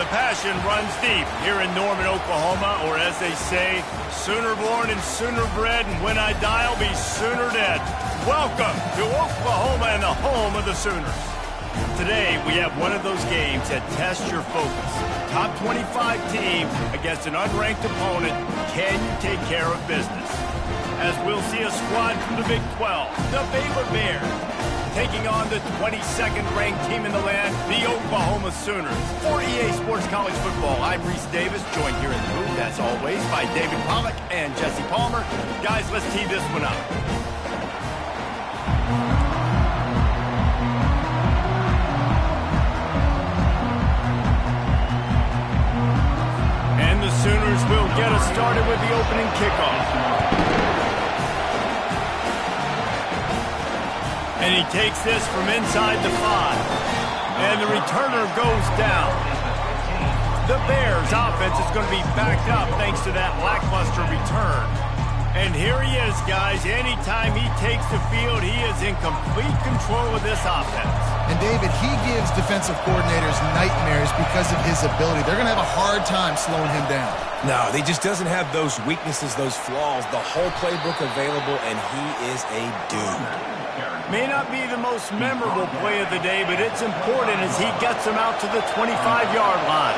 The passion runs deep here in Norman, Oklahoma, or as they say, sooner born and sooner bred, and when I die, I'll be sooner dead. Welcome to Oklahoma and the home of the Sooners. Today, we have one of those games that tests your focus. Top 25 team against an unranked opponent. Can you take care of business? As we'll see a squad from the Big 12, the Baylor Bears, taking on the 22nd ranked team in the land, the Oklahoma Sooners. For EA Sports College Football, I'm Reese Davis, joined here in the booth, as always, by David Pollack and Jesse Palmer. Guys, let's tee this one up. And the Sooners will get us started with the opening kickoff. And he takes this from inside the 5. And the returner goes down. The Bears' offense is going to be backed up thanks to that lackluster return. And here he is, guys. Anytime he takes the field, he is in complete control of this offense. And, David, he gives defensive coordinators nightmares because of his ability. They're going to have a hard time slowing him down. No, he just doesn't have those weaknesses, those flaws, the whole playbook available, and he is a dude. May not be the most memorable play of the day, but it's important as he gets them out to the 25-yard line.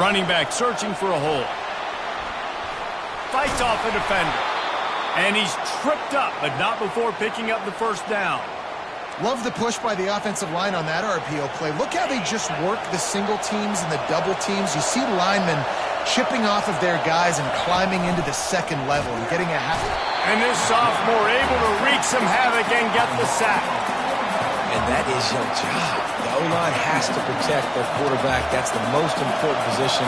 Running back searching for a hole. Fights off a defender. And he's tripped up, but not before picking up the first down. Love the push by the offensive line on that RPO play. Look how they just work the single teams and the double teams. You see linemen chipping off of their guys and climbing into the second level and getting a half. And this sophomore able to wreak some havoc and get the sack. And that is your job. The O-line has to protect their quarterback. That's the most important position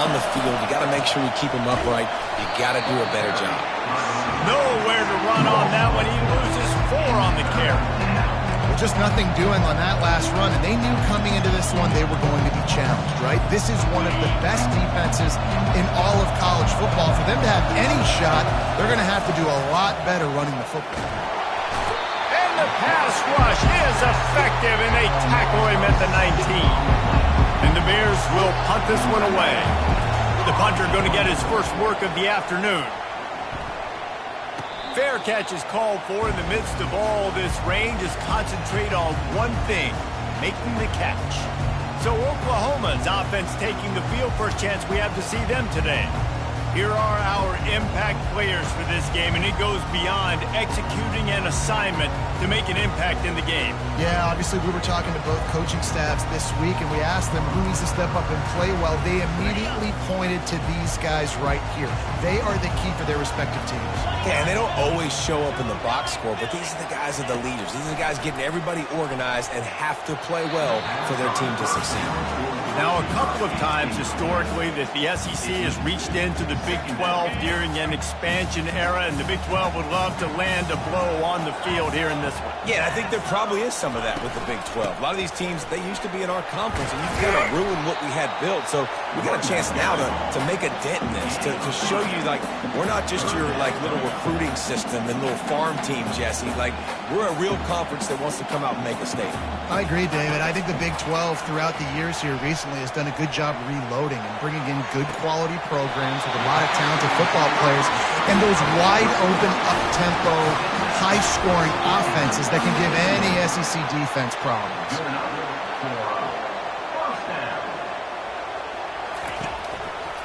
on the field. You got to make sure you keep him upright. You got to do a better job. Nowhere to run on that one. He loses 4 on the carry. Just nothing doing on that last run, and they knew coming into this one they were going to be challenged, right? This is one of the best defenses in all of college football. For them to have any shot, they're going to have to do a lot better running the football. And the pass rush is effective, and they tackle him at the 19. And the Bears will punt this one away. The punter going to get his first work of the afternoon. Fair catch is called for in the midst of all this range. Is concentrate on one thing, making the catch. So Oklahoma's offense taking the field. First chance we have to see them today. Here are our impact players for this game, and it goes beyond executing an assignment to make an impact in the game. Yeah, obviously we were talking to both coaching staffs this week, and we asked them who needs to step up and play well. They immediately pointed to these guys right here. They are the key for their respective teams. Yeah, and they don't always show up in the box score, but these are the guys that are the leaders. These are the guys getting everybody organized and have to play well for their team to succeed. Now, a couple of times historically that the SEC has reached into the Big 12 during an expansion era, and the Big 12 would love to land a blow on the field here in this one. Yeah, I think there probably is some of that with the Big 12. A lot of these teams, they used to be in our conference, and you've got to ruin what we had built. So we got a chance now to make a dent in this, to show you, like, we're not just your, like, little recruiting system and little farm team, Jesse. Like, we're a real conference that wants to come out and make a statement. I agree, David. I think the Big 12 throughout the years here recently has done a good job reloading and bringing in good quality programs with a lot of talented football players and those wide open, up-tempo, high-scoring offenses that can give any SEC defense problems.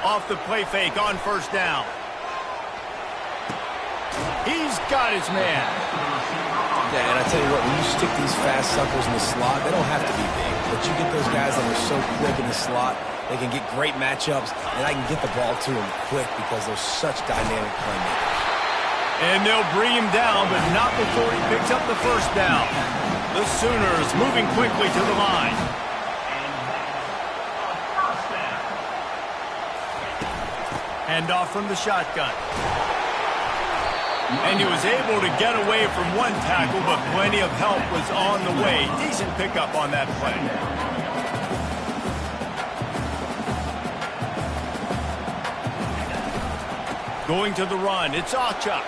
Off the play fake on first down. He's got his man. Yeah, and I tell you what, when you stick these fast suckers in the slot, they don't have to be big. But you get those guys that are so quick in the slot, they can get great matchups, and I can get the ball to them quick because they're such dynamic playmakers. And they'll bring him down, but not before he picks up the first down. The Sooners moving quickly to the line. Handoff from the shotgun. And he was able to get away from one tackle, but plenty of help was on the way. Decent pickup on that play. Going to the run, it's Achuk.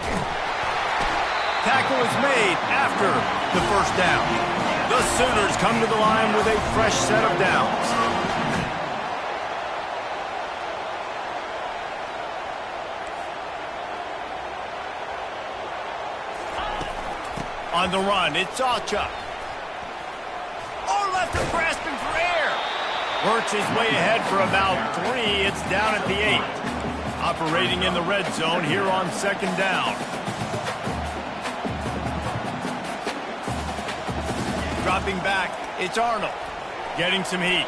Tackle is made after the first down. The Sooners come to the line with a fresh set of downs. On the run, it's Alchuk. Oh, left him grasping for air. Works his way ahead for about 3. It's down at the 8. Operating in the red zone here on second down. Dropping back, it's Arnold. Getting some heat.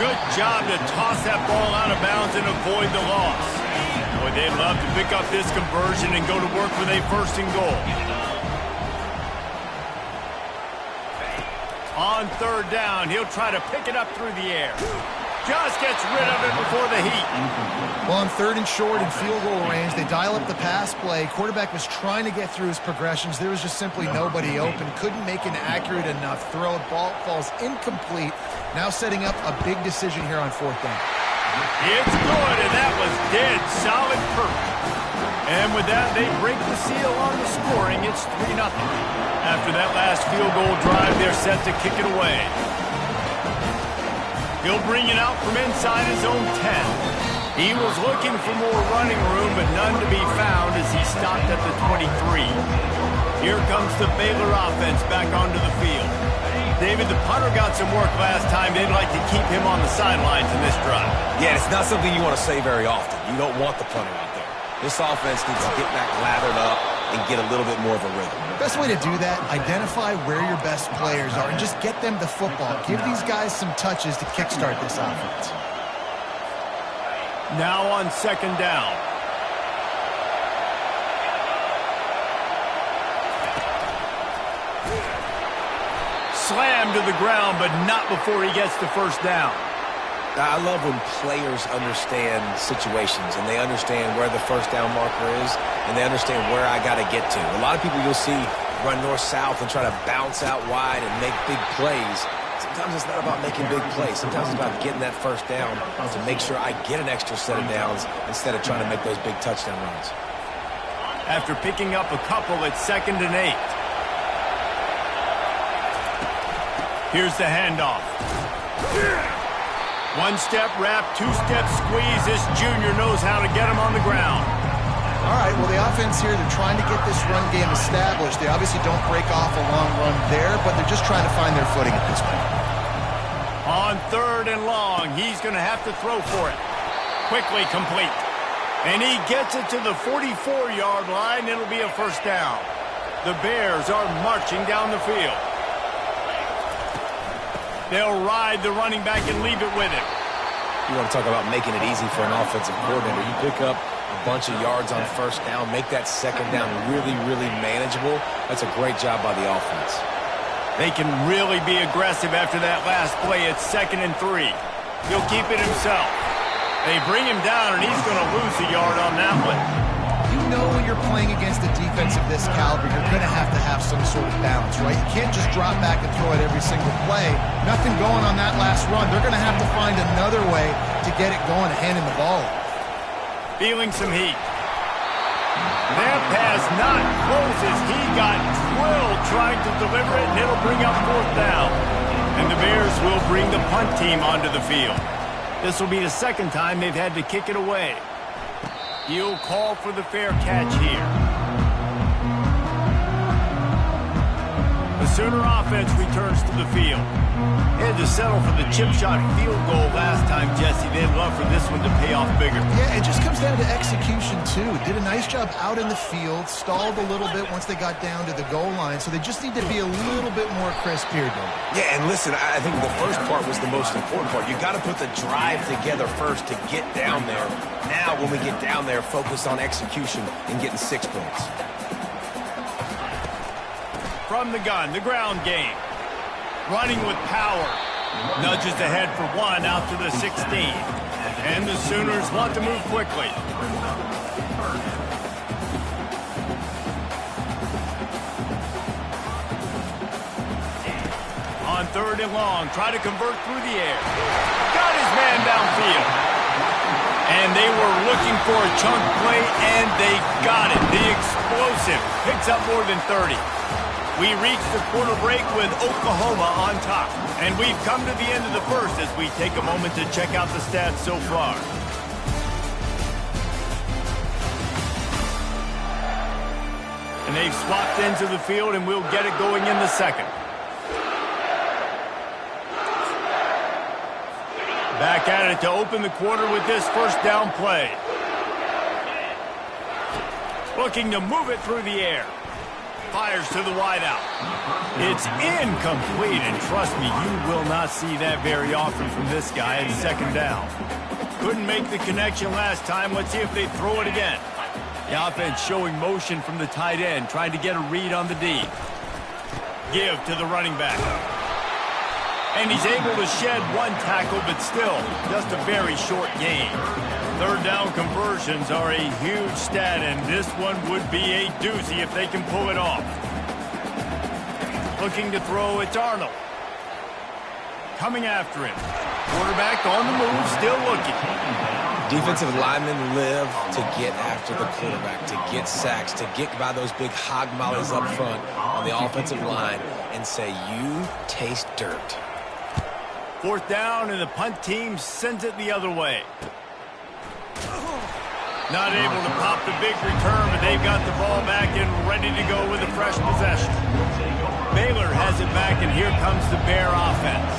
Good job to toss that ball out of bounds and avoid the loss. Boy, they'd love to pick up this conversion and go to work with a first and goal. On third down, he'll try to pick it up through the air. Just gets rid of it before the heat. Well, on third and short and field goal range, they dial up the pass play. Quarterback was trying to get through his progressions. There was just simply nobody open. Couldn't make an accurate enough throw. Ball falls incomplete. Now setting up a big decision here on fourth down. It's good, and that was dead solid perfect. And with that, they break the seal on the scoring. It's 3-0. After that last field goal drive, they're set to kick it away. He'll bring it out from inside his own 10. He was looking for more running room, but none to be found as he stopped at the 23. Here comes the Baylor offense back onto the field. David, the punter got some work last time. They'd like to keep him on the sidelines in this drive. Yeah, it's not something you want to say very often. You don't want the punter out there. This offense needs to get back lathered up and get a little bit more of a rhythm. Best way to do that, identify where your best players are and just get them the football. Give these guys some touches to kickstart this offense. Now on second down. Slammed to the ground, but not before he gets the first down. I love when players understand situations and they understand where the first down marker is and they understand where I got to get to. A lot of people you'll see run north-south and try to bounce out wide and make big plays. Sometimes it's not about making big plays. Sometimes it's about getting that first down to make sure I get an extra set of downs instead of trying to make those big touchdown runs. After picking up a couple, it's 2nd and 8. Here's the handoff. One-step wrap, two-step squeeze. This junior knows how to get him on the ground. All right, well, the offense here, they're trying to get this run game established. They obviously don't break off a long run there, but they're just trying to find their footing at this point. On third and long, he's going to have to throw for it. Quickly complete. And he gets it to the 44-yard line. It'll be a first down. The Bears are marching down the field. They'll ride the running back and leave it with him. You want to talk about making it easy for an offensive coordinator. You pick up a bunch of yards on first down, make that second down really, really manageable. That's a great job by the offense. They can really be aggressive after that last play. It's 2nd and 3. He'll keep it himself. They bring him down, and he's going to lose a yard on that one. You know when you're playing against a defense of this caliber, you're going to have some sort of balance, right? You can't just drop back and throw it every single play. Nothing going on that last run. They're going to have to find another way to get it going, handing the ball off. Feeling some heat. That pass not close as he got drilled trying to deliver it, and it'll bring up fourth down. And the Bears will bring the punt team onto the field. This will be the second time they've had to kick it away. He'll call for the fair catch here. The Sooner offense returns to the field. Had to settle for the chip shot field goal last time, Jesse. They'd love for this one to pay off bigger. Yeah, it just comes down to execution, too. Did a nice job out in the field, stalled a little bit once they got down to the goal line, so they just need to be a little bit more crisp here, David. Yeah, and listen, I think the first part was the most important part. You got to put the drive together first to get down there. Now, when we get down there, focus on execution and getting 6 points. From the gun, the ground game. Running with power. Nudges ahead for 1 out to the 16. And the Sooners want to move quickly. On third and long, try to convert through the air. Got his man downfield. And they were looking for a chunk play, and they got it. The explosive picks up more than 30. We reach the quarter break with Oklahoma on top. And we've come to the end of the first as we take a moment to check out the stats so far. And they've swapped into the field, and we'll get it going in the second. Back at it to open the quarter with this first down play. Looking to move it through the air. Fires to the wideout. It's incomplete, and trust me, you will not see that very often from this guy at second down. Couldn't make the connection last time. Let's see if they throw it again. The offense showing motion from the tight end, trying to get a read on the D. Give to the running back. And he's able to shed one tackle, but still, just a very short gain. Third down conversions are a huge stat, and this one would be a doozy if they can pull it off. Looking to throw, it's Arnold. Coming after him. Quarterback on the move, still looking. Defensive linemen live to get after the quarterback, to get sacks, to get by those big hog mollies up front on the offensive line and say, you taste dirt. Fourth down, and the punt team sends it the other way. Not able to pop the big return, but they've got the ball back and ready to go with a fresh possession. Baylor has it back, and here comes the Bear offense.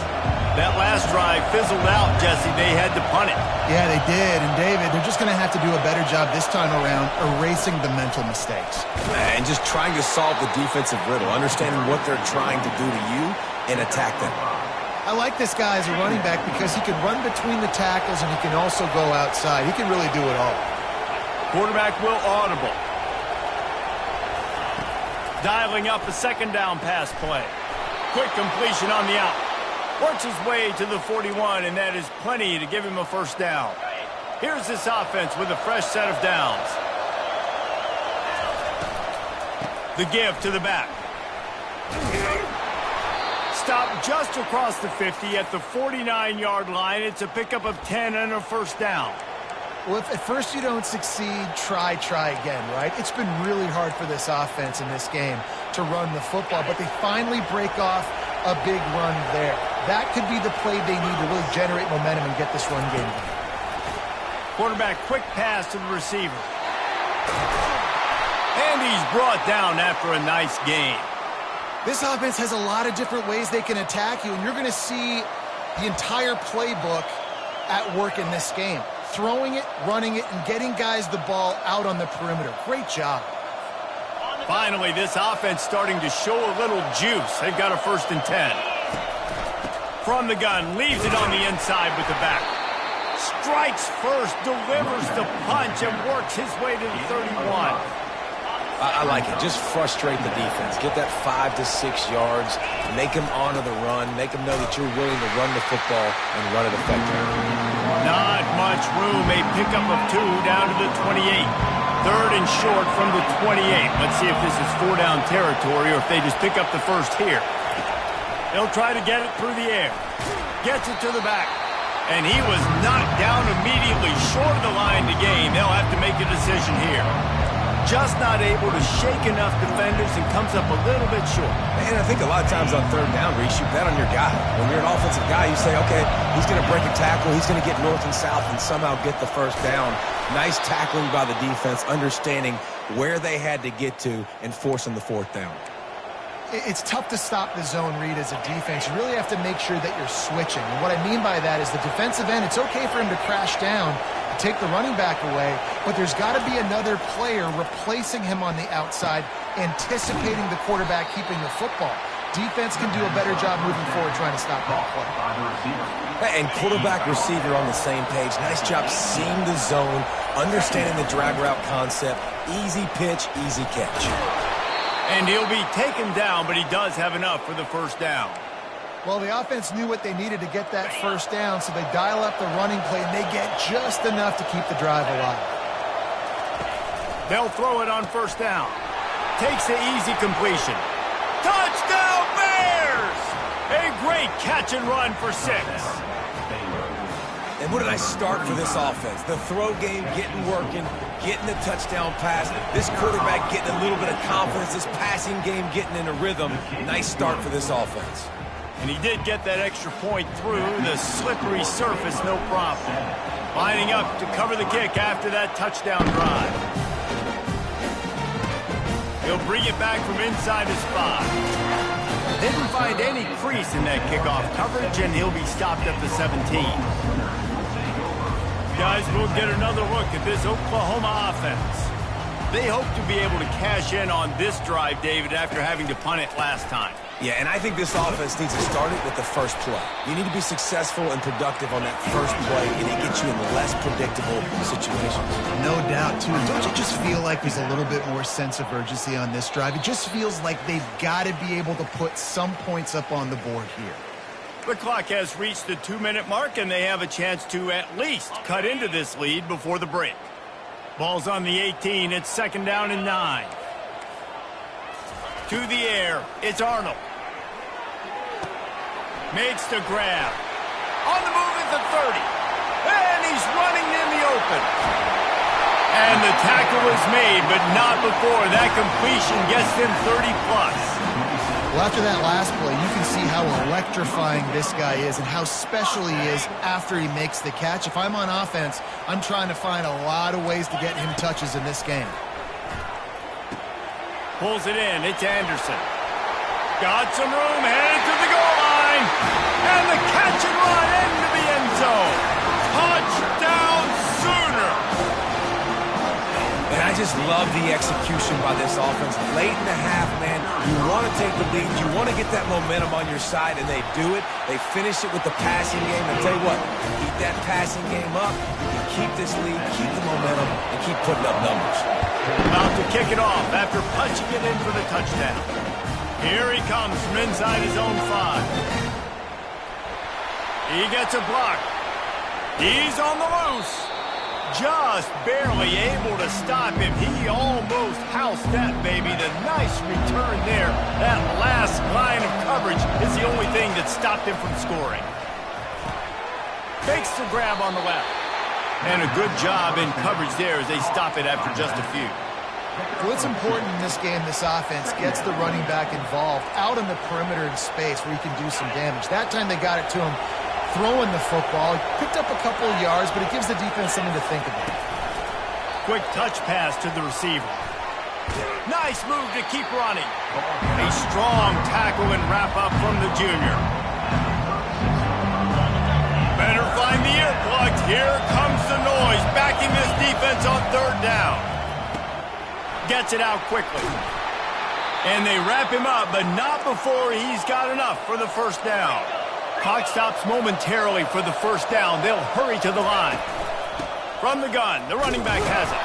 That last drive fizzled out, Jesse. They had to punt it. Yeah, they did. And, David, they're just going to have to do a better job this time around erasing the mental mistakes. And just trying to solve the defensive riddle, understanding what they're trying to do to you and attack them. I like this guy as a running back because he can run between the tackles and he can also go outside. He can really do it all. Quarterback will audible. Dialing up a second down pass play. Quick completion on the out. Works his way to the 41, and that is plenty to give him a first down. Here's this offense with a fresh set of downs. The give to the back. Stop just across the 50 at the 49-yard line. It's a pickup of 10 and a first down. Well, if at first you don't succeed, try again, right? It's been really hard for this offense in this game to run the football, but they finally break off a big run there. That could be the play they need to really generate momentum and get this run game going. Quarterback quick pass to the receiver. And he's brought down after a nice gain. This offense has a lot of different ways they can attack you, and you're going to see the entire playbook at work in this game. Throwing it, running it, and getting guys the ball out on the perimeter. Great job. Finally, this offense starting to show a little juice. They've got a 1st and 10. From the gun, leaves it on the inside with the back. Strikes first, delivers the punch, and works his way to the 31. I like it. Just frustrate the defense. Get that 5 to 6 yards. Make them honor the run. Make them know that you're willing to run the football and run it effectively. Not much room. A pickup of 2 down to the 28. 3rd and short from the 28. Let's see if this is 4-down territory or if they just pick up the first here. They'll try to get it through the air. Gets it to the back. And he was knocked down immediately short of the line to gain. They'll have to make a decision here. Just not able to shake enough defenders and comes up a little bit short. And I think a lot of times on 3rd down, Reese, you bet on your guy. When you're an offensive guy, you say, okay, he's going to break a tackle, he's going to get north and south and somehow get the first down. Nice tackling by the defense, understanding where they had to get to and forcing the 4th down. It's tough to stop the zone read as a defense. You really have to make sure that you're switching. And what I mean by that is the defensive end, it's okay for him to crash down, take the running back away, but there's got to be another player replacing him on the outside, anticipating the quarterback keeping the football. Defense can do a better job moving forward trying to stop that play. And quarterback receiver on the same page. Nice job seeing the zone, understanding the drag route concept. Easy pitch, easy catch. And he'll be taken down, but he does have enough for the first down. Well, the offense knew what they needed to get that first down, so they dial up the running play, and they get just enough to keep the drive alive. They'll throw it on 1st down. Takes the easy completion. Touchdown, Bears! A great catch and run for 6. And what a nice start for this offense. The throw game getting working, getting the touchdown pass. This quarterback getting a little bit of confidence. This passing game getting in a rhythm. Nice start for this offense. And he did get that extra point through the slippery surface, no problem. Lining up to cover the kick after that touchdown drive. He'll bring it back from inside his spot. Didn't find any crease in that kickoff coverage, and he'll be stopped at the 17. Guys, we'll get another look at this Oklahoma offense. They hope to be able to cash in on this drive, David, after having to punt it last time. Yeah, and I think this offense needs to start it with the first play. You need to be successful and productive on that first play, and it gets you in less predictable situations. No doubt, too. Don't you just feel like there's a little bit more sense of urgency on this drive? It just feels like they've got to be able to put some points up on the board here. The clock has reached the 2-minute mark, and they have a chance to at least cut into this lead before the break. Ball's on the 18. It's 2nd down and 9. To the air. It's Arnold. Makes the grab. On the move at the 30. And he's running in the open. And the tackle is made, but not before that completion gets him 30+. Well, after that last play, you can see how electrifying this guy is and how special he is after he makes the catch. If I'm on offense, I'm trying to find a lot of ways to get him touches in this game. Pulls it in. It's Anderson. Got some room. Headed to the goal line. And the catch and run into the end zone. Touchdown Sooner. And I just love the execution by this offense. Late in the half, man, you want to take the lead. You want to get that momentum on your side, and they do it. They finish it with the passing game. And tell you what, keep that passing game up. You keep this lead, keep the momentum, and keep putting up numbers. About to kick it off after punching it in for the touchdown. Here he comes from inside his own 5. He gets a block. He's on the loose. Just barely able to stop him. He almost housed that baby. The nice return there. That last line of coverage is the only thing that stopped him from scoring. Fakes the grab on the left. And a good job in coverage there as they stop it after just a few. What's important in this game, this offense gets the running back involved out in the perimeter in space where he can do some damage. That time they got it to him throwing the football. He picked up a couple of yards, but it gives the defense something to think about. Quick touch pass to the receiver. Nice move to keep running. A strong tackle and wrap up from the junior. Better find the earplugs. Here comes the noise, backing this defense on 3rd down. Gets it out quickly. And they wrap him up, but not before he's got enough for the 1st down. Clock stops momentarily for the 1st down. They'll hurry to the line. From the gun, the running back has it.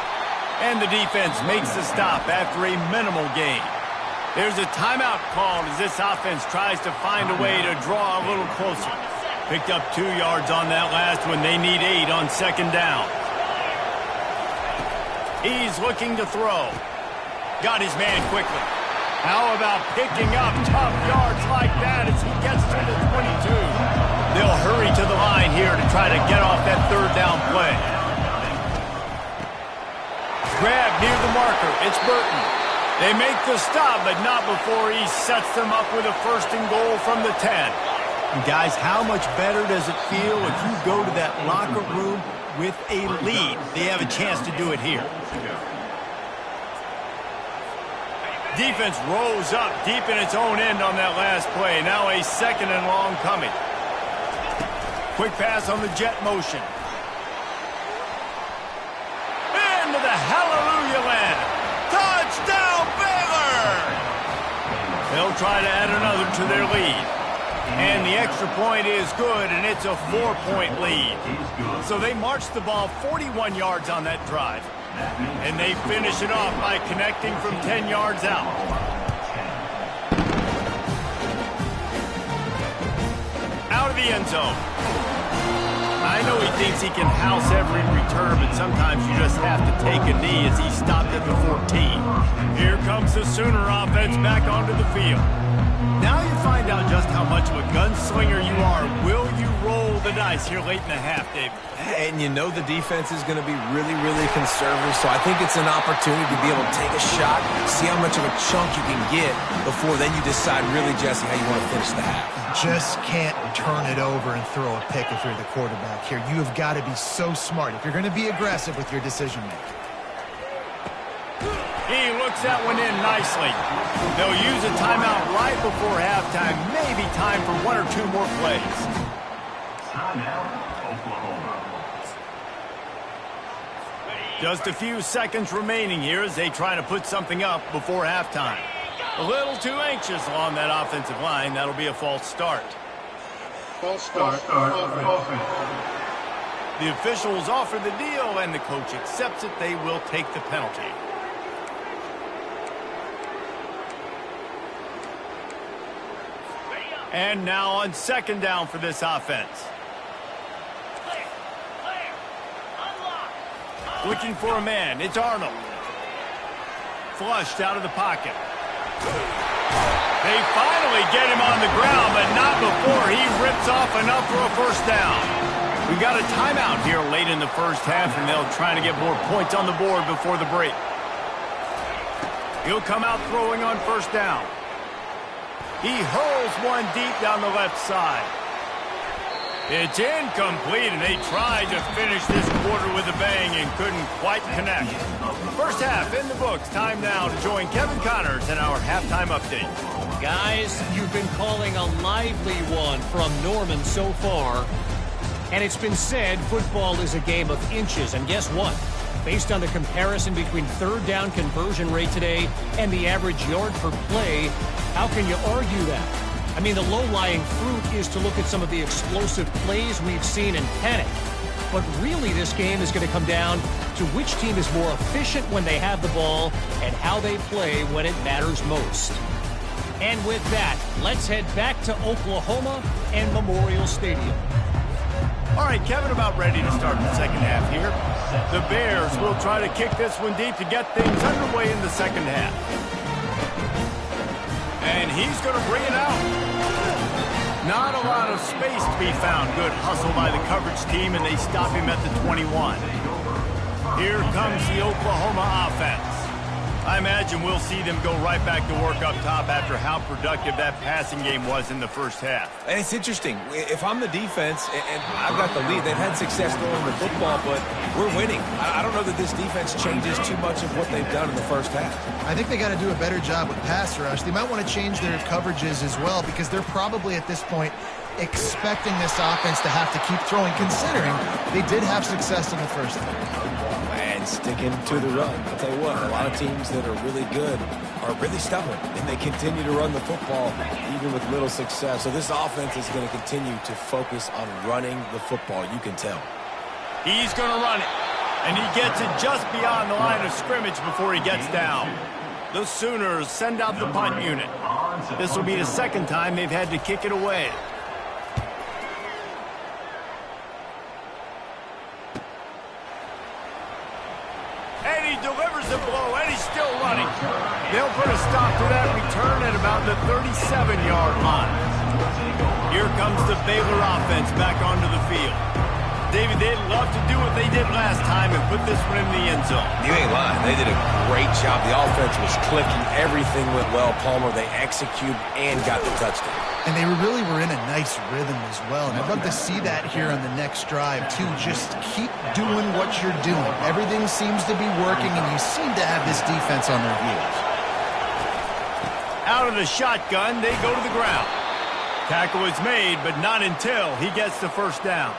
And the defense makes the stop after a minimal gain. There's a timeout called as this offense tries to find a way to draw a little closer. Picked up 2 yards on that last one. They need 8 on 2nd down. He's looking to throw. Got his man quickly. How about picking up tough yards like that as he gets to the 22? They'll hurry to the line here to try to get off that 3rd down play. Grab near the marker. It's Burton. They make the stop, but not before he sets them up with a 1st and goal from the 10. And guys, how much better does it feel if you go to that locker room with a lead? They have a chance to do it here. Defense rose up deep in its own end on that last play. Now a 2nd and long coming. Quick pass on the jet motion. Into the hallelujah land. Touchdown, Baylor! They'll try to add another to their lead. And the extra point is good, and it's a 4-point lead. So they march the ball 41 yards on that drive. And they finish it off by connecting from 10 yards out. Out of the end zone. I know he thinks he can house every return, but sometimes you just have to take a knee as he stopped at the 14. Here comes the Sooner offense back onto the field. Now you find out just how much of a gunslinger you are. Will you roll the dice here late in the half, Dave. And you know the defense is going to be really, really conservative, so I think it's an opportunity to be able to take a shot, see how much of a chunk you can get before then you decide really, Jesse, how you want to finish the half. Just can't turn it over and throw a pick if you're the quarterback here. You have got to be so smart if you're going to be aggressive with your decision-making. He looks that one in nicely. They'll use a timeout right before halftime. Maybe time for one or two more plays. Timeout, Oklahoma. Just a few seconds remaining here as they try to put something up before halftime. A little too anxious along that offensive line. That'll be a false start. False start. Offense. The officials offer the deal, and the coach accepts it. They will take the penalty. And now on second down for this offense. Looking for a man. It's Arnold. Flushed out of the pocket. They finally get him on the ground, but not before he rips off enough for a first down. We got a timeout here late in the first half, and they'll try to get more points on the board before the break. He'll come out throwing on first down. He hurls one deep down the left side. It's incomplete, and they tried to finish this quarter with a bang and couldn't quite connect. First half in the books. Time now to join Kevin Connors in our halftime update. Guys, you've been calling a lively one from Norman so far. And it's been said football is a game of inches. And guess what? Based on the comparison between third down conversion rate today and the average yard per play, how can you argue that? I mean, the low-lying fruit is to look at some of the explosive plays we've seen in panic. But really, this game is going to come down to which team is more efficient when they have the ball and how they play when it matters most. And with that, let's head back to Oklahoma and Memorial Stadium. All right, Kevin, about ready to start the second half here. The Bears will try to kick this one deep to get things underway in the second half. And he's going to bring it out. Not a lot of space to be found. Good hustle by the coverage team, and they stop him at the 21. Here comes the Oklahoma offense. I imagine we'll see them go right back to work up top after how productive that passing game was in the first half. And it's interesting. If I'm the defense and I've got the lead, they've had success throwing the football, but we're winning. I don't know that this defense changes too much of what they've done in the first half. I think they got to do a better job with pass rush. They might want to change their coverages as well because they're probably at this point expecting this offense to have to keep throwing, considering they did have success in the first half. Sticking to the run. I'll tell you what, a lot of teams that are really good are really stubborn, and they continue to run the football even with little success. So this offense is going to continue to focus on running the football. You can tell. He's going to run it, and he gets it just beyond the line of scrimmage before he gets down. The Sooners send out the punt unit. This will be the second time they've had to kick it away. Delivers the blow, and he's still running. They'll put a stop to that return at about the 37-yard line. Here comes the Baylor offense back onto the field. David, they'd love to do what they did last time and put this one in the end zone. You ain't lying. They did a great job. The offense was clicking. Everything went well, Palmer. They executed and got the touchdown. And they really were in a nice rhythm as well. And I'd love to see that here on the next drive, too. Just keep doing what you're doing. Everything seems to be working, and you seem to have this defense on their heels. Out of the shotgun, they go to the ground. Tackle is made, but not until he gets the first down.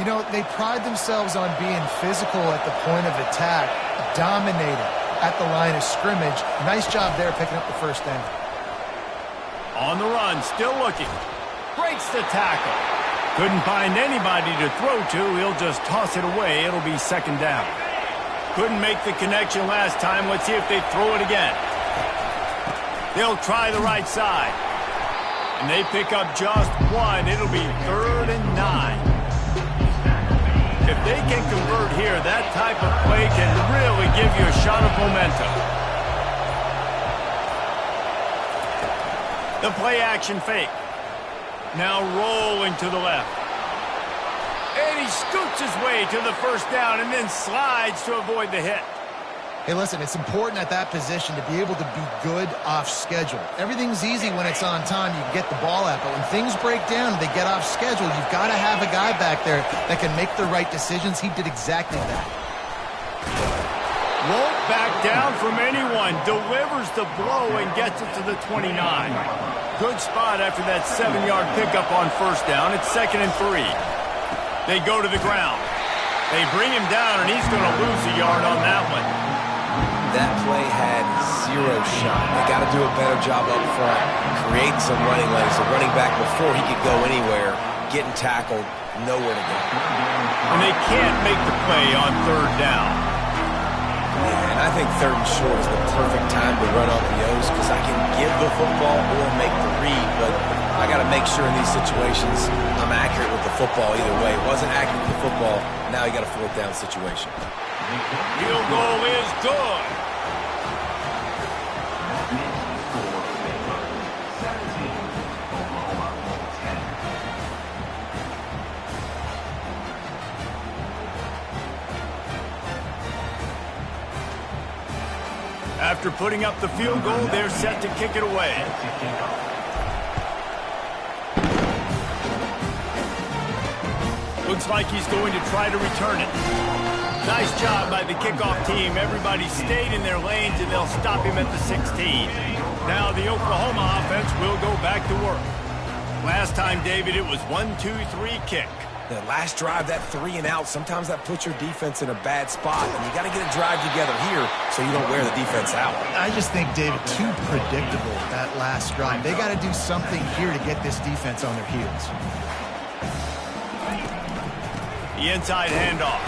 You know, they pride themselves on being physical at the point of attack, dominating at the line of scrimmage. Nice job there picking up the first down. On the run, still looking. Breaks the tackle. Couldn't find anybody to throw to. He'll just toss it away. It'll be second down. Couldn't make the connection last time. Let's see if they throw it again. They'll try the right side. And they pick up just one. It'll be 3rd and 9. If they can convert here, that type of play can really give you a shot of momentum. The play action fake. Now rolling to the left. And he scoots his way to the first down and then slides to avoid the hit. Hey, listen, it's important at that position to be able to be good off schedule. Everything's easy when it's on time. You can get the ball out. But when things break down and they get off schedule, you've got to have a guy back there that can make the right decisions. He did exactly that. Won't back down from anyone. Delivers the blow and gets it to the 29. Good spot after that 7-yard pickup on first down. It's 2nd and 3. They go to the ground. They bring him down, and he's going to lose a yard on that one. That play had 0 shot. They got to do a better job up front, create some running lanes. The running back, before he could go anywhere, getting tackled, nowhere to go. And they can't make the play on 3rd down. Yeah, and I think 3rd and short is the perfect time to run off the O's because I can give the football or make the read, but I got to make sure in these situations I'm accurate with the football either way. It wasn't accurate with the football. Now you got a 4th down situation. Field goal is good. After putting up the field goal, they're set to kick it away. Looks like he's going to try to return it. Nice job by the kickoff team. Everybody stayed in their lanes, and they'll stop him at the 16. Now the Oklahoma offense will go back to work. Last time, David, it was 1-2-3 kick. The last drive, that 3 and out, sometimes that puts your defense in a bad spot, and you got to get a drive together here so you don't wear the defense out. I just think, David, too predictable, that last drive. They got to do something here to get this defense on their heels. The inside handoff.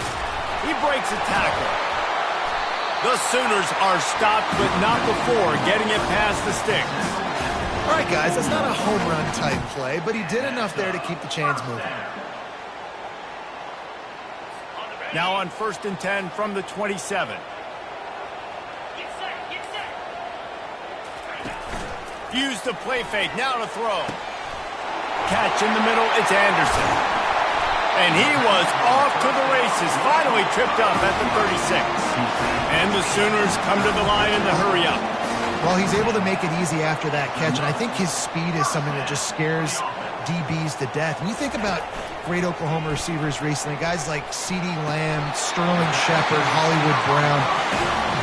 He breaks a tackle. The Sooners are stopped, but not before getting it past the sticks. All right, guys, that's not a home run type play, but he did enough there to keep the chains moving. Now on 1st and 10 from the 27. Use the play fake. Now to throw. Catch in the middle. It's Anderson. And he was off to the races. Finally tripped up at the 36. And the Sooners come to the line in the hurry up. Well, he's able to make it easy after that catch, and I think his speed is something that just scares DBs to death. When you think about great Oklahoma receivers recently, guys like CeeDee Lamb, Sterling Shepard, Hollywood Brown,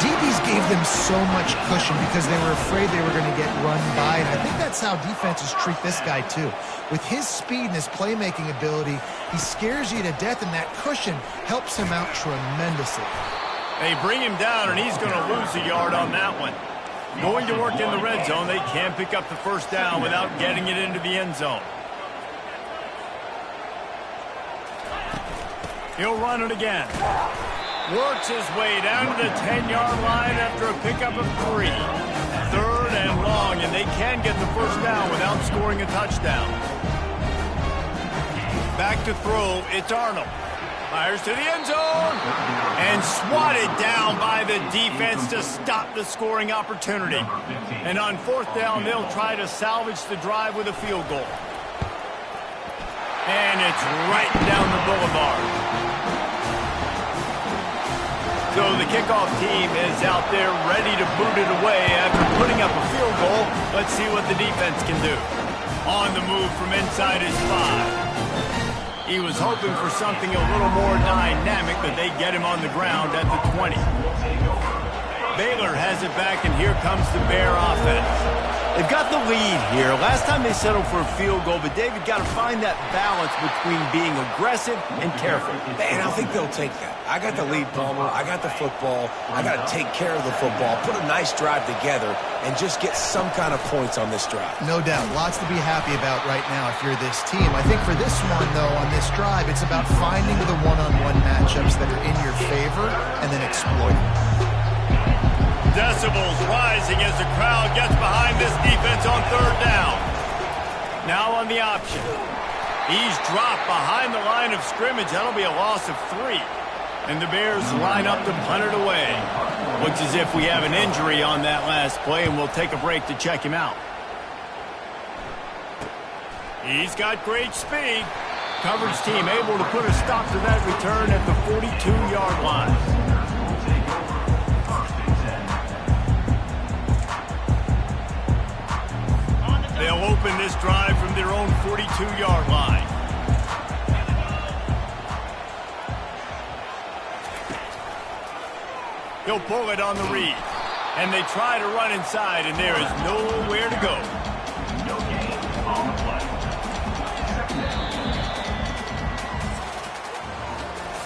DBs gave them so much cushion because they were afraid they were going to get run by, and I think that's how defenses treat this guy too. With his speed and his playmaking ability, he scares you to death, and that cushion helps him out tremendously. They bring him down, and he's going to lose a yard on that one. Going to work in the red zone, they can't pick up the first down without getting it into the end zone. He'll run it again. Works his way down to the 10-yard line after a pickup of 3. 3rd and long, and they can get the first down without scoring a touchdown. Back to throw, it's Arnold. Fires to the end zone. And swatted down by the defense to stop the scoring opportunity. And on 4th down, they'll try to salvage the drive with a field goal. And it's right down the boulevard. So the kickoff team is out there ready to boot it away after putting up a field goal. Let's see what the defense can do. On the move from inside his 5. He was hoping for something a little more dynamic, but they get him on the ground at the 20. Baylor has it back, and here comes the Bear offense. They've got the lead here. Last time they settled for a field goal, but David got to find that balance between being aggressive and careful. And I think they'll take that. I got the lead, Palmer. I got the football. I got to take care of the football, put a nice drive together, and just get some kind of points on this drive. No doubt. Lots to be happy about right now if you're this team. I think for this one, though, on this drive, it's about finding the one-on-one matchups that are in your favor and then exploiting. Decibels rising as the crowd gets behind this defense on 3rd down. Now on the option. He's dropped behind the line of scrimmage. That'll be a loss of 3. And the Bears line up to punt it away. Looks as if we have an injury on that last play, and we'll take a break to check him out. He's got great speed. Coverage team able to put a stop to that return at the 42-yard line. They'll open this drive from their own 42-yard line. He'll pull it on the read. And they try to run inside, and there is nowhere to go. No gain on the play.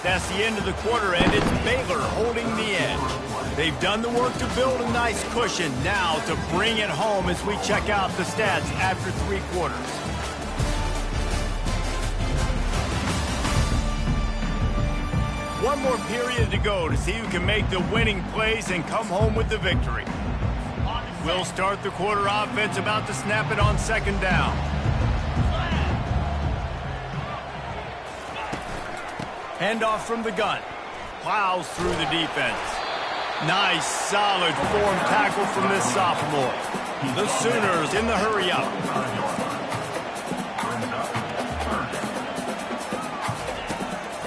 That's the end of the quarter, and it's Baylor holding the edge. They've done the work to build a nice cushion. Now to bring it home as we check out the stats after 3 quarters. One more period to go to see who can make the winning plays and come home with the victory. We'll start the quarter offense about to snap it on 2nd down. Handoff from the gun. Plows through the defense. Nice, solid form tackle from this sophomore. The Sooners in the hurry-up.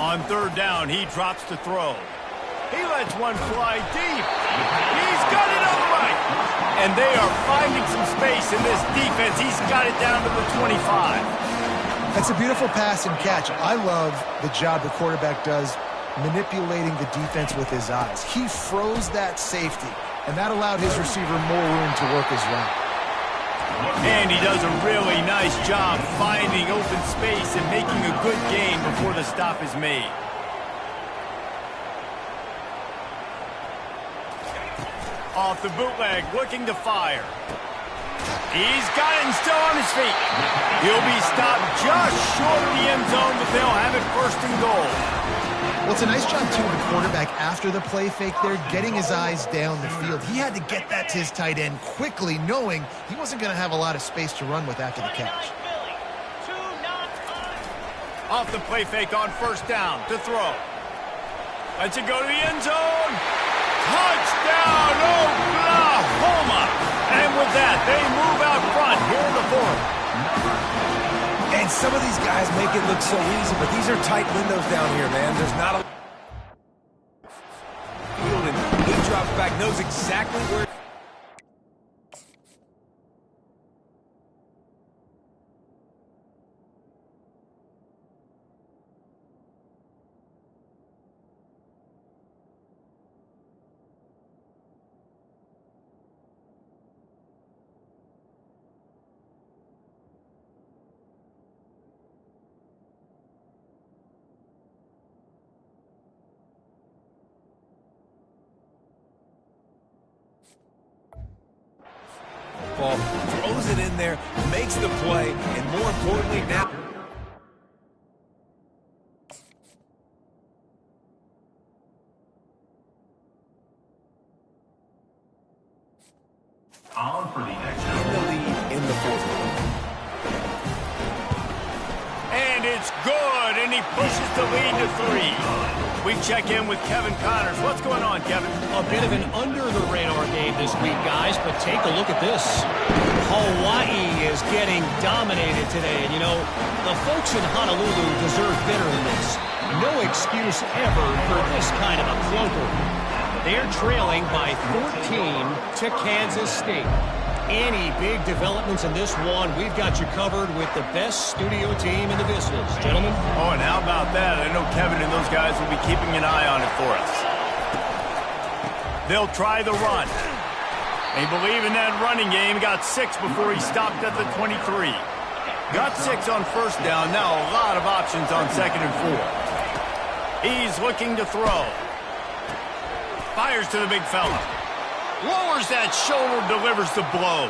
On 3rd down, he drops to throw. He lets one fly deep. He's got it all right. And they are finding some space in this defense. He's got it down to the 25. That's a beautiful pass and catch. I love the job the quarterback does manipulating the defense with his eyes. He froze that safety, and that allowed his receiver more room to work his route. And he does a really nice job finding open space and making a good gain before the stop is made. Off the bootleg, looking to fire. He's got it and still on his feet. He'll be stopped just short of the end zone, but they'll have it 1st and goal. Well, it's a nice job, too, of the quarterback after the play fake there, getting his eyes down the field. He had to get that to his tight end quickly, knowing he wasn't going to have a lot of space to run with after the catch. Off the play fake on 1st down to throw. Lets it go to the end zone. Touchdown, Oklahoma! And with that, they move out front here in the 4th. And some of these guys make it look so easy, but these are tight windows down here, man. There's not a field, and he drops back, knows exactly where. Ball, throws it in there, makes the play, and more importantly now. On for the next In the lead in the 4th quarter. And it's good, and he pushes the lead to 3. We check in with Kevin Connors. What's going on, Kevin? A bit of an under-the-radar game this week, guys, but take a look at this. Hawaii is getting dominated today, and, you know, the folks in Honolulu deserve better than this. No excuse ever for this kind of a clunker. They're trailing by 14 to Kansas State. Any big developments in this one, we've got you covered with the best studio team in the business. Gentlemen? Oh, and how about that? I know Kevin and those guys will be keeping an eye on it for us. They'll try the run. They believe in that running game. Got 6 before he stopped at the 23. Got 6 on 1st down. Now a lot of options on 2nd and 4. He's looking to throw. Fires to the big fella. Lowers that shoulder, delivers the blow.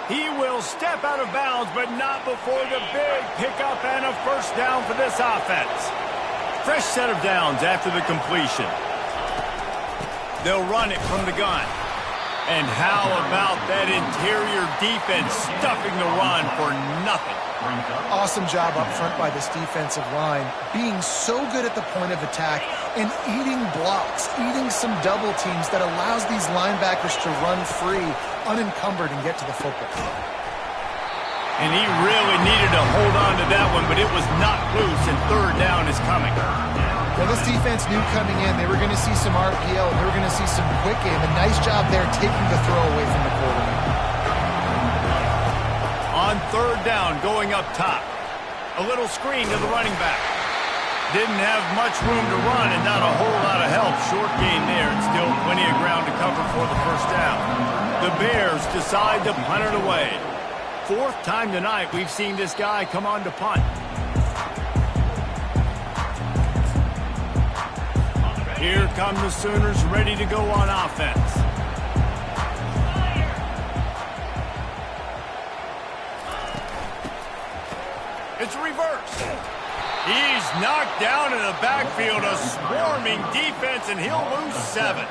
He will step out of bounds, but not before the big pickup and a 1st down for this offense. Fresh set of downs after the completion. They'll run it from the gun. And how about that interior defense stuffing the run for nothing? Awesome job up front by this defensive line, being so good at the point of attack and eating blocks, eating some double teams that allows these linebackers to run free, unencumbered, and get to the football. And he really needed to hold on to that one, but it was knocked loose, and third down is coming. Well, this defense knew coming in they were going to see some RPO, and they were going to see some quick game. A nice job there taking the throw away from the quarterback. On third down, going up top. A little screen to the running back. Didn't have much room to run and not a whole lot of help. Short gain there and still plenty of ground to cover for the first down. The Bears decide to punt it away. Fourth time tonight we've seen this guy come on to punt. Here come the Sooners ready to go on offense. It's reverse. He's knocked down in the backfield, a swarming defense, and he'll lose 7.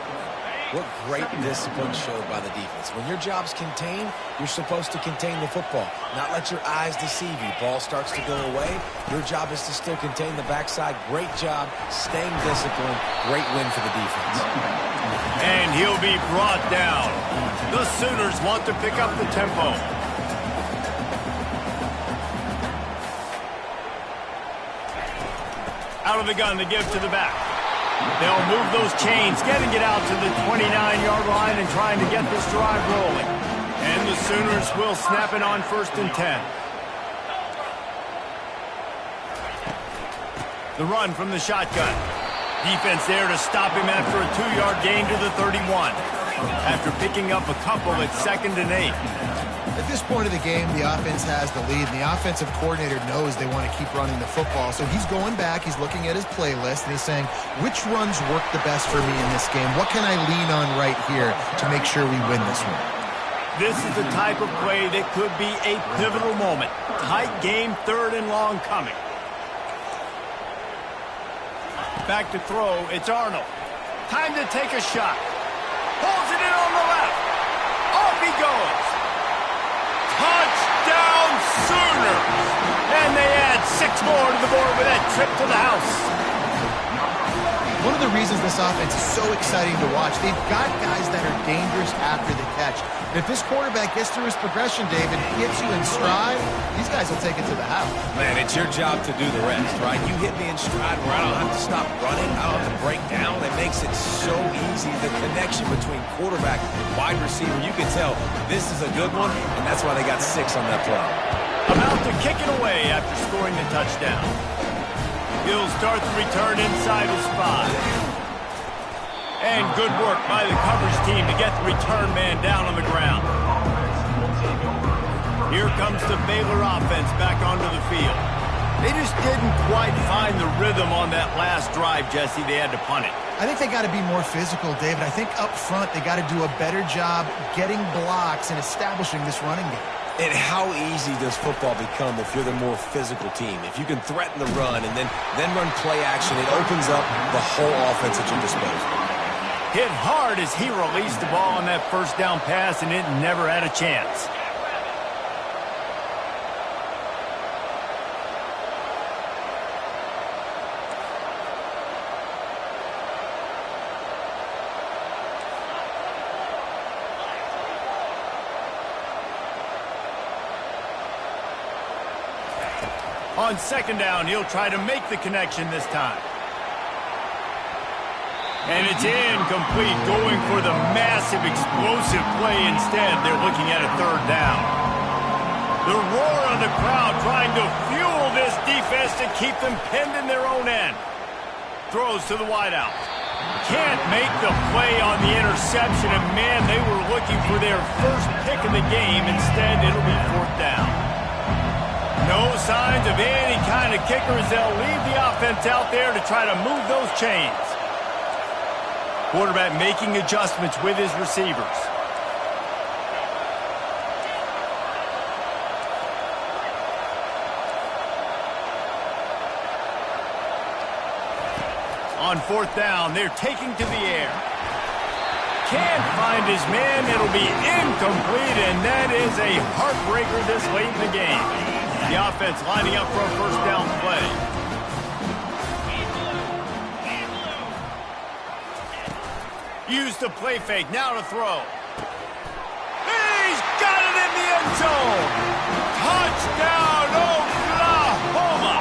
What great discipline showed by the defense. When your job's contained, you're supposed to contain the football, not let your eyes deceive you. Ball starts to go away. Your job is to still contain the backside. Great job staying disciplined. Great win for the defense. And he'll be brought down. The Sooners want to pick up the tempo. Out of the gun to give to the back. They'll move those chains, getting it out to the 29-yard line and trying to get this drive rolling. And the Sooners will snap it on 1st and 10. The run from the shotgun. Defense there to stop him after a 2-yard gain to the 31. After picking up a couple at 2nd and 8. At this point of the game, the offense has the lead, and the offensive coordinator knows they want to keep running the football. So he's going back, he's looking at his playlist, and he's saying, which runs work the best for me in this game? What can I lean on right here to make sure we win this one? This is the type of play that could be a pivotal moment. Tight game, 3rd and long coming. Back to throw, it's Arnold. Time to take a shot. Pulls it in on the left. Off he goes. Touchdown Sooners! And they add 6 more to the board with that trip to the house. One of the reasons this offense is so exciting to watch, they've got guys that are dangerous after the catch. And if this quarterback gets through his progression, David, gets you in stride, these guys will take it to the house. Man, it's your job to do the rest, right? You hit me in stride where I don't have to stop running. I don't have to break down. It makes it so easy. The connection between quarterback and wide receiver, you can tell this is a good one, and that's why they got 6 on that play. About to kick it away after scoring the touchdown. He'll start the return inside his 5. And good work by the coverage team to get the return man down on the ground. Here comes the Baylor offense back onto the field. They just didn't quite find the rhythm on that last drive, Jesse. They had to punt it. I think they got to be more physical, David. I think up front they got to do a better job getting blocks and establishing this running game. And how easy does football become if you're the more physical team? If you can threaten the run and then run play action, it opens up the whole offense at your disposal. Hit hard as he released the ball on that first down pass, and it never had a chance. On 2nd down, he'll try to make the connection this time. And it's incomplete, going for the massive, explosive play instead. They're looking at a 3rd down. The roar of the crowd trying to fuel this defense to keep them pinned in their own end. Throws to the wideout. Can't make the play on the interception, and man, they were looking for their first pick of the game. Instead, it'll be 4th down. No signs of any kind of kickers. They'll leave the offense out there to try to move those chains. Quarterback making adjustments with his receivers. On 4th down, they're taking to the air. Can't find his man. It'll be incomplete, and that is a heartbreaker this late in the game. The offense lining up for a 1st down play. Use the play fake, now to throw. He's got it in the end zone. Touchdown, Oklahoma!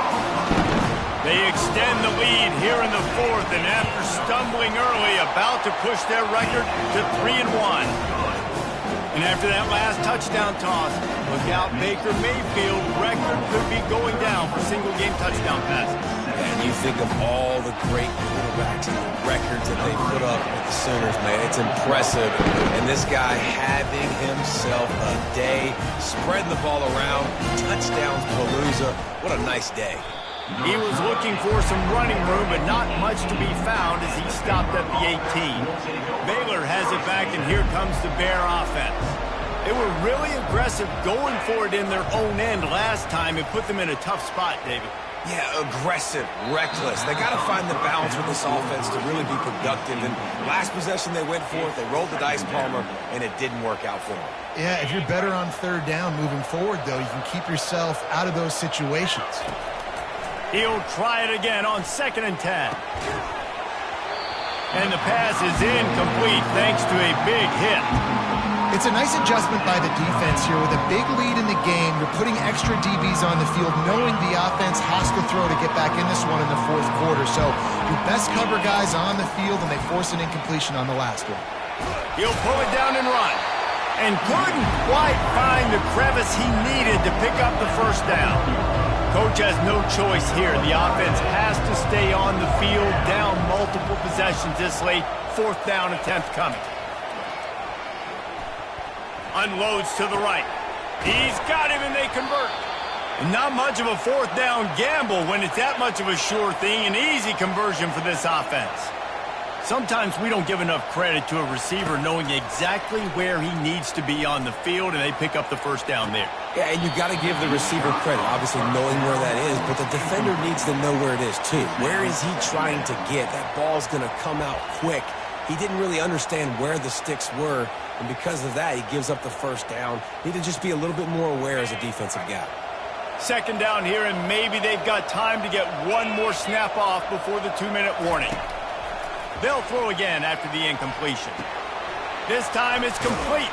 They extend the lead here in the fourth, and after stumbling early, about to push their record to 3-1. And after that last touchdown toss, look out, Baker Mayfield's record could be going down for single-game touchdown passes. And you think of all the great quarterbacks and the records that they put up with the Sooners, man. It's impressive. And this guy having himself a day, spreading the ball around, touchdowns palooza. What a nice day. He was looking for some running room, but not much to be found as he stopped at the 18. Baylor has it back, and here comes the Bear offense. They were really aggressive going for it in their own end last time and put them in a tough spot, David. Yeah, aggressive, reckless. They got to find the balance with this offense to really be productive. And last possession they went for it, they rolled the dice, Palmer, and it didn't work out for them. Yeah, if you're better on third down moving forward, though, you can keep yourself out of those situations. He'll try it again on 2nd and 10. And the pass is incomplete thanks to a big hit. It's a nice adjustment by the defense here. With a big lead in the game, you're putting extra DBs on the field, knowing the offense has to throw to get back in this one in the fourth quarter. So your best cover guys on the field, and they force an incompletion on the last one. He'll pull it down and run. And couldn't quite find the crevice he needed to pick up the first down. Coach has no choice here. The offense has to stay on the field, down multiple possessions this late. 4th down attempt coming. Unloads to the right. He's got him, and they convert. Not much of a 4th down gamble when it's that much of a sure thing. An easy conversion for this offense. Sometimes we don't give enough credit to a receiver knowing exactly where he needs to be on the field, and they pick up the first down there. Yeah, and you got to give the receiver credit, obviously knowing where that is, but the defender needs to know where it is too. Where is he trying to get? That ball's going to come out quick. He didn't really understand where the sticks were, and because of that, he gives up the first down. Need to just be a little bit more aware as a defensive guy. 2nd down here, and maybe they've got time to get one more snap off before the 2-minute warning. They'll throw again after the incompletion. This time it's complete.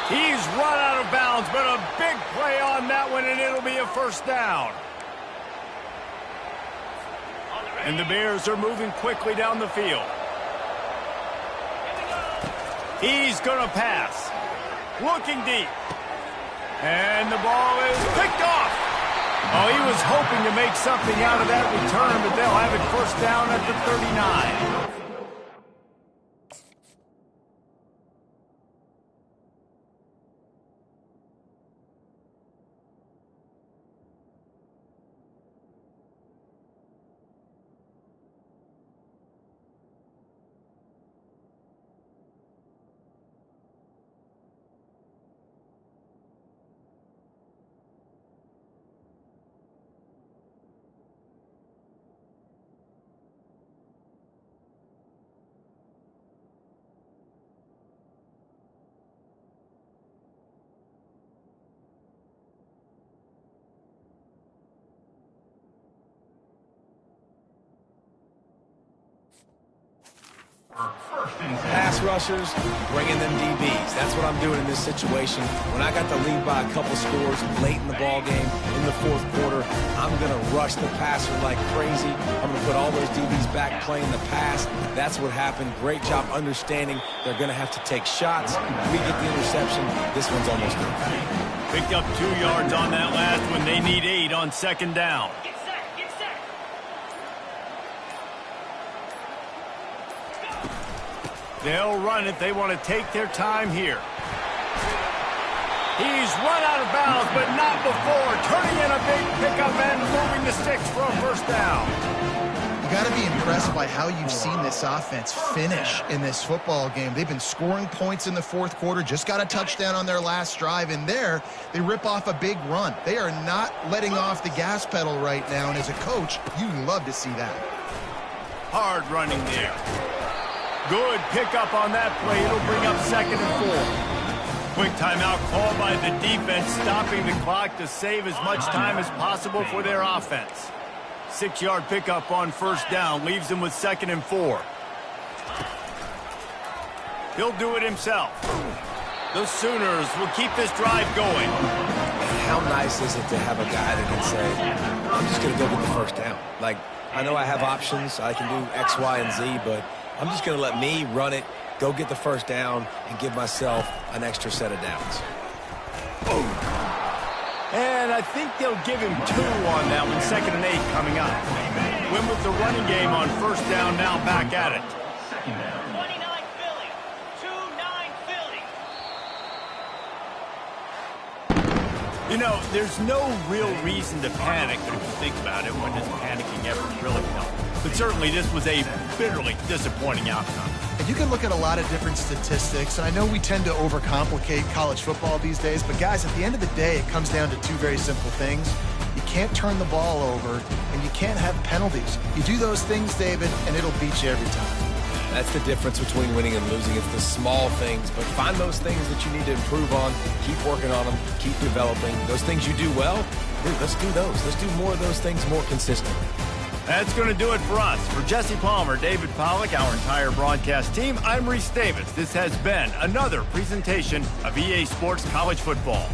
He's run out of bounds, but a big play on that one, and it'll be a first down. And the Bears are moving quickly down the field. He's going to pass. Looking deep. And the ball is picked off. Oh, he was hoping to make something out of that return, but they'll have it first down at the 39. Pass rushers, bringing them DBs. That's what I'm doing in this situation. When I got the lead by a couple scores late in the ball game, in the fourth quarter, I'm going to rush the passer like crazy. I'm going to put all those DBs back playing the pass. That's what happened. Great job understanding they're going to have to take shots. We get the interception. This one's almost done. Picked up 2 yards on that last one. They need 8 on 2nd down. They'll run it. They want to take their time here. He's run out of bounds, but not before. Turning in a big pickup and moving the sticks for a first down. You got to be impressed by how you've seen this offense finish in this football game. They've been scoring points in the fourth quarter, just got a touchdown on their last drive, and there they rip off a big run. They are not letting off the gas pedal right now, and as a coach, you love to see that. Hard running there. Good pickup on that play. It'll bring up 2nd and 4. Quick timeout called by the defense, stopping the clock to save as much time as possible for their offense. 6-yard pickup on first down leaves them with 2nd and 4. He'll do it himself. The Sooners will keep this drive going. how nice is it to have a guy that can say, I'm just going to go get the first down. Like, I know I have options. I can do X, Y, and Z, but I'm just going to let me run it, go get the first down, and give myself an extra set of downs. And I think they'll give him 2 on that one. 2nd and 8 coming up. Win with the running game on first down, now back at it. 29 Philly. 2-9 Philly. You know, there's no real reason to panic, but if you think about it, when does panicking ever really help? But certainly this was a bitterly disappointing outcome. And you can look at a lot of different statistics, and I know we tend to overcomplicate college football these days, but guys, at the end of the day, it comes down to 2 very simple things. You can't turn the ball over, and you can't have penalties. You do those things, David, and it'll beat you every time. That's the difference between winning and losing. It's the small things, but find those things that you need to improve on. Keep working on them. Keep developing. Those things you do well, dude, let's do those. Let's do more of those things more consistently. That's going to do it for us. For Jesse Palmer, David Pollack, our entire broadcast team, I'm Reese Davis. This has been another presentation of EA Sports College Football.